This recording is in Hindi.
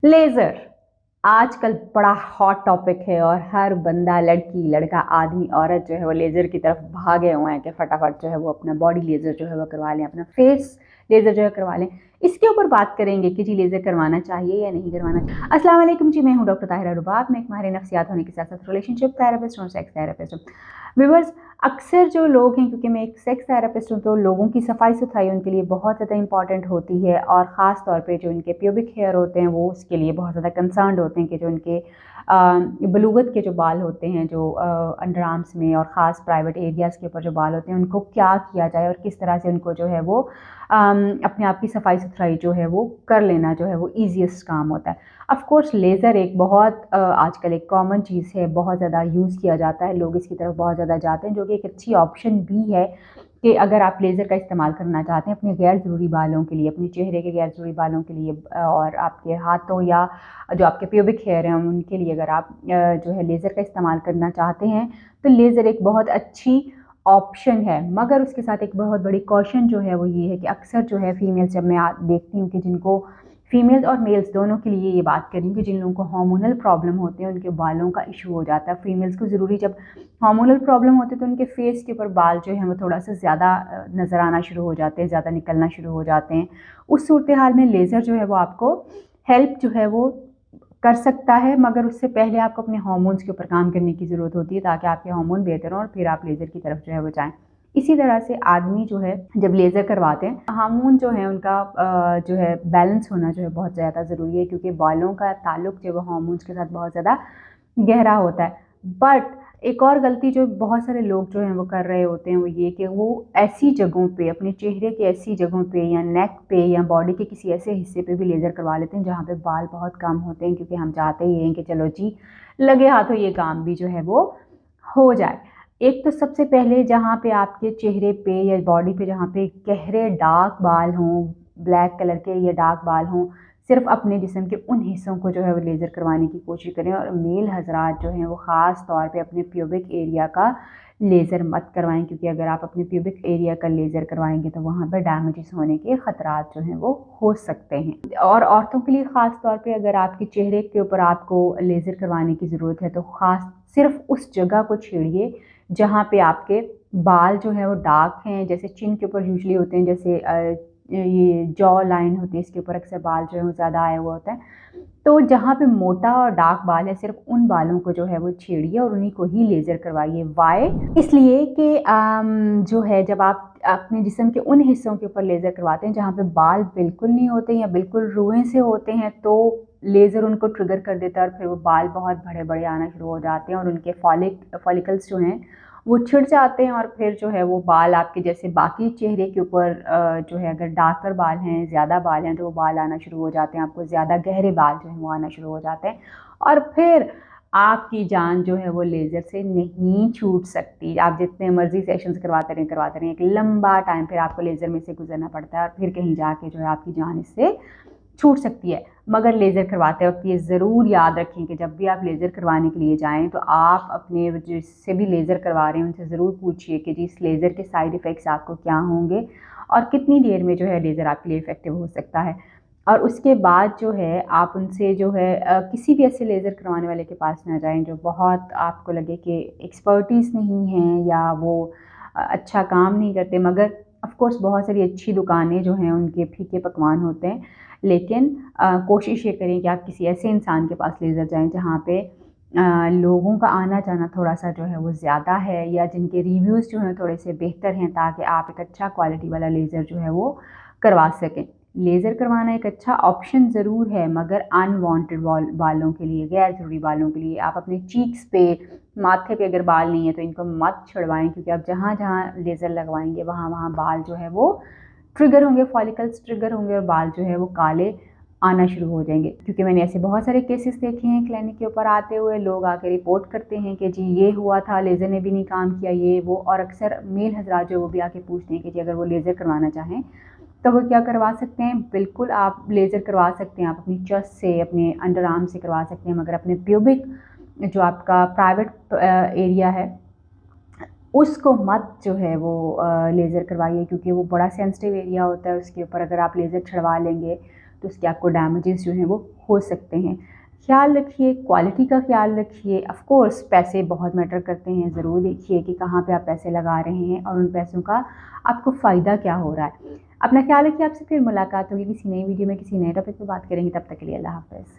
लेज़र आजकल बड़ा हॉट टॉपिक है और हर बंदा, लड़की, लड़का, आदमी, औरत जो है वो लेज़र की तरफ भागे हुए हैं कि फटाफट जो है वो अपना बॉडी लेज़र जो है वो करवा लें, अपना फेस लेज़र जो है करवा लें। इसके ऊपर बात करेंगे कि जी लेज़र करवाना चाहिए या नहीं करवाना चाहिए। अस्सलाम वालेकुम जी, मैं हूँ डॉक्टर ताहिरा रुबाब। मैं एक माहिर नफ्सियात होने के साथ-साथ रिलेशनशिप थेरेपिस्ट और सेक्स थेरेपिस्ट हूँ। व्यूअर्स, अक्सर जो लोग हैं, क्योंकि मैं एक सेक्स थेरेपिस्ट हूँ, तो लोगों की सफाई-सुथराई उनके लिए बहुत ज़्यादा इंपॉर्टेंट होती है और ख़ास तौर पे जो उनके प्यूबिक हेयर होते हैं वो उसके लिए बहुत ज़्यादा कंसर्न्ड होते हैं कि जो उनके बलूगत के जो बाल होते हैं, जो अंडर आर्म्स में और ख़ास प्राइवेट एरियाज़ के ऊपर जो बाल होते हैं, उनको क्या किया जाए और किस तरह से उनको जो है वो अपने आप की सफाई-सुथराई जो है वो कर लेना जो है वो ईज़ीएस्ट काम होता है। ऑफ़ कोर्स लेज़र एक बहुत आजकल एक कॉमन चीज़ है, बहुत ज़्यादा यूज़ किया जाता है, लोग इसकी तरफ बहुत ज़्यादा जाते हैं, जो कि एक अच्छी ऑप्शन भी है कि अगर आप लेज़र का इस्तेमाल करना चाहते हैं अपने गैर ज़रूरी बालों के लिए, अपने चेहरे के गैर ज़रूरी बालों के लिए और आपके हाथों या जो आपके प्यूबिक हेयर हैं उनके लिए अगर आप जो है लेज़र का इस्तेमाल करना चाहते हैं, तो लेज़र एक बहुत अच्छी ऑप्शन है। मगर उसके साथ एक बहुत बड़ी कॉशन जो है वो ये है कि अक्सर जो है फीमेल्स, जब मैं देखती हूँ कि जिनको फीमेल्स और मेल्स दोनों के लिए ये बात कर रही हूँ कि जिन लोगों को हार्मोनल प्रॉब्लम होते हैं उनके बालों का इशू हो जाता है। फीमेल्स को ज़रूरी जब हार्मोनल प्रॉब्लम होती है तो उनके फेस के ऊपर बाल जो हैं वो थोड़ा-सा ज़्यादा नज़र आना शुरू हो जाते हैं, ज़्यादा निकलना शुरू हो जाते हैं। उस सूरत हाल में लेज़र जो है वो आपको हेल्प जो है वो कर सकता है, मगर उससे पहले आपको अपने हार्मोन्स के ऊपर काम करने की ज़रूरत होती है ताकि आपके हार्मोन बेहतर हों और फिर आप लेज़र की तरफ जो है वो जाएँ। इसी तरह से आदमी जो है जब लेज़र करवाते हैं, हार्मोन जो है उनका जो है बैलेंस होना जो है बहुत ज़्यादा ज़रूरी है, क्योंकि बालों का ताल्लुक जो है वो हार्मोन्स के साथ बहुत ज़्यादा गहरा होता है। बट एक और गलती जो बहुत सारे लोग जो हैं वो कर रहे होते हैं वो ये कि वो ऐसी जगहों पे, अपने चेहरे की ऐसी जगहों पे या नेक पे या बॉडी के किसी ऐसे हिस्से पे भी लेज़र करवा लेते हैं जहाँ पे बाल बहुत कम होते हैं, क्योंकि हम चाहते ही हैं कि चलो जी लगे हाथों ये काम भी जो है वो हो जाए। एक तो सबसे पहले जहाँ पे आपके चेहरे पे या बॉडी पे जहाँ पे गहरे डार्क बाल हों, ब्लैक कलर के या डार्क बाल हों, सिर्फ़ अपने जिस्म के उन हिस्सों को जो है वो लेज़र करवाने की कोशिश करें और मेल हज़रात जो हैं वो ख़ास तौर पे अपने प्यूबिक एरिया का लेज़र मत करवाएँ, क्योंकि अगर आप अपने प्यूबिक एरिया का लेज़र करवाएँगे तो वहाँ पर डैमेजेस होने के ख़तरात जो हैं वो हो सकते हैं। और औरतों के लिए ख़ास तौर पे अगर आपके चेहरे के ऊपर आपको लेज़र करवाने की ज़रूरत है तो ख़ास सिर्फ़ उस जगह को छेड़िए जहाँ पे आपके बाल जो हैं वो डार्क हैं, जैसे चिन के ऊपर यूजुअली होते हैं, जैसे ये जॉ लाइन होती है, इसके ऊपर अक्सर बाल जो है वो ज़्यादा आया हुआ होता है। तो जहाँ पे मोटा और डार्क बाल है, सिर्फ़ उन बालों को जो है वो छेड़िए और उन्हीं को ही लेज़र करवाइए। व्हाई? इसलिए कि जो है जब आप अपने जिस्म के उन हिस्सों के ऊपर लेज़र करवाते हैं जहाँ पे बाल बिल्कुल नहीं होते या बिल्कुल रुएँ से होते हैं, तो लेज़र उनको ट्रिगर कर देता है और फिर वो बाल बहुत बड़े-बड़े आना शुरू हो जाते हैं और उनके फॉलिकल्स जो हैं वो छिड़ जाते हैं और फिर जो है वो बाल आपके जैसे बाकी चेहरे के ऊपर जो है अगर डार्कर बाल हैं, ज़्यादा बाल हैं, तो वो बाल आना शुरू हो जाते हैं, आपको ज़्यादा गहरे बाल जो हैं वो आना शुरू हो जाते हैं और फिर आपकी जान जो है वो लेज़र से नहीं छूट सकती। आप जितने मर्ज़ी सेशंस करवाते रहें, एक लंबा टाइम फिर आपको लेज़र में से गुज़रना पड़ता है और फिर कहीं जाके जो है आपकी जान इससे छूट सकती है। मगर लेज़र करवाते वक़्त ये ज़रूर याद रखें कि जब भी आप लेज़र करवाने के लिए जाएँ तो आप अपने जिससे भी लेज़र करवा रहे हैं उनसे ज़रूर पूछिए कि जी इस लेज़र के साइड इफ़ेक्ट्स आपको क्या होंगे और कितनी देर में जो है लेज़र आपके लिए इफ़ेक्टिव हो सकता है। और उसके बाद जो है आप उनसे जो है किसी भी ऐसे लेज़र करवाने वाले के पास ना जाएँ जो बहुत आपको लगे कि एक्सपर्टीज़ नहीं है या वो अच्छा काम नहीं करते, मगर ऑफ़ कोर्स बहुत सारी अच्छी दुकानें जो हैं उनके फीके पकवान होते हैं। लेकिन कोशिश ये करें कि आप किसी ऐसे इंसान के पास लेज़र जाएँ जहाँ पे लोगों का आना-जाना थोड़ा-सा जो है वो ज़्यादा है या जिनके रिव्यूज़ जो हैं थोड़े से बेहतर हैं, ताकि आप एक अच्छा क्वालिटी वाला लेज़र जो है वो करवा सकें। लेज़र करवाना एक अच्छा ऑप्शन ज़रूर है, मगर अनवांटेड बालों के लिए, गैर ज़रूरी बालों के लिए आप अपने चीक्स पे, माथे पे अगर बाल नहीं है तो इनको मत छुड़वाएँ, क्योंकि आप जहाँ-जहाँ लेज़र लगवाएँगे वहाँ-वहाँ बाल जो है वो ट्रिगर होंगे, फॉलिकल्स ट्रिगर होंगे और बाल जो है वो काले आना शुरू हो जाएँगे। क्योंकि मैंने ऐसे बहुत सारे केसेस देखे हैं क्लिनिक के ऊपर आते हुए, लोग आके रिपोर्ट करते हैं कि जी ये हुआ था, लेज़र ने भी नहीं काम किया, ये वो, और अक्सर मेल हज़रात जो है वो भी आके पूछते हैं कि जी अगर वो लेज़र करवाना चाहें तो वो क्या करवा सकते हैं? बिल्कुल आप लेज़र करवा सकते हैं, आप अपनी चेस्ट से, अपने अंडर आर्म से करवा सकते हैं, मगर अपने प्यूबिक जो आपका प्राइवेट एरिया है उसको मत जो है वो लेज़र करवाइए, क्योंकि वो बड़ा सेंसिटिव एरिया होता है। उसके ऊपर अगर आप लेज़र छड़वा लेंगे तो उसके आपको डैमेजेस जो हैं वो हो सकते हैं। ख्याल रखिए, क्वालिटी का ख्याल रखिए। ऑफ़ कोर्स पैसे बहुत मैटर करते हैं, ज़रूर देखिए कि कहाँ पे आप पैसे लगा रहे हैं और उन पैसों का आपको फ़ायदा क्या हो रहा है। अपना ख्याल रखिए, आपसे फिर मुलाकात होगी किसी नई वीडियो में, किसी नए टॉपिक पे बात करेंगे। तब तक के लिए अल्लाह हाफ़िज़।